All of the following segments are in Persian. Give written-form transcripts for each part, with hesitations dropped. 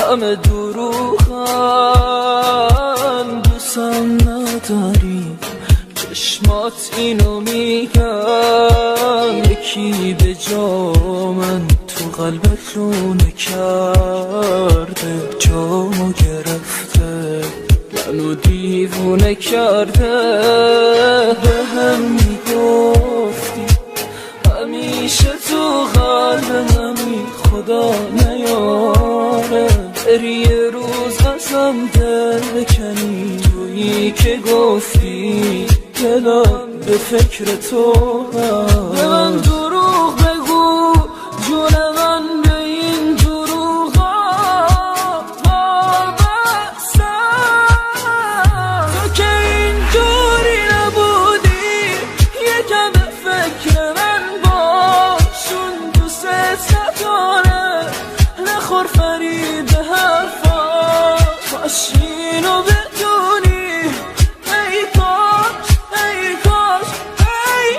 همه دروغن، دوستم نداری، چشمات اینو میگن، یکی به جا من تو قلبت رونه کرده، جامو گرفته منو دیوونه کرده. به هم میگفتی همیشه تو قلبمی، خدا نیاره بری یه روز ازم دل بکنی، تویی که گفتی دلم به فکر تو. به من دروغ بگو جون من، به این دروغا وابستم. تو که اینجوری نبودی، یکم به فکر من باشون، دوست نداره نخور فرید حرفاش، کاش اینو بدونی. ای کاش ای کاش ای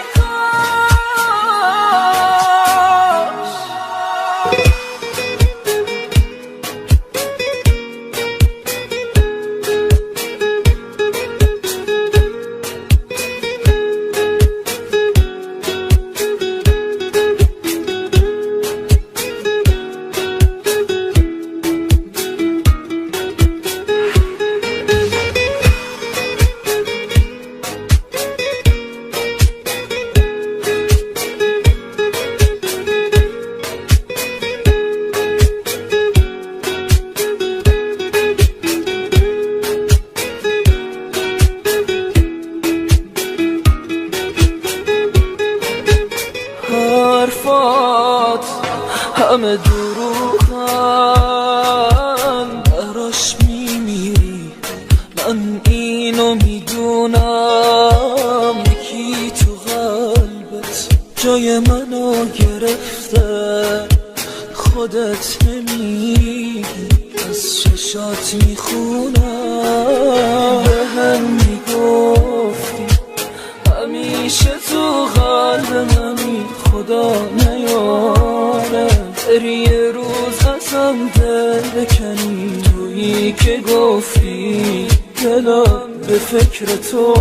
حرفات همه دروغن، براش میمیری من اینو میدونم، یکی تو قلبت جای منو گرفته، خودت نمیگی از چشات میخونم. به هم میگفتی همیشه تو قلبمی، خدا نیاره بری یه روز ازم دل بکنی، تویی که گفتی دلم به فکر تو.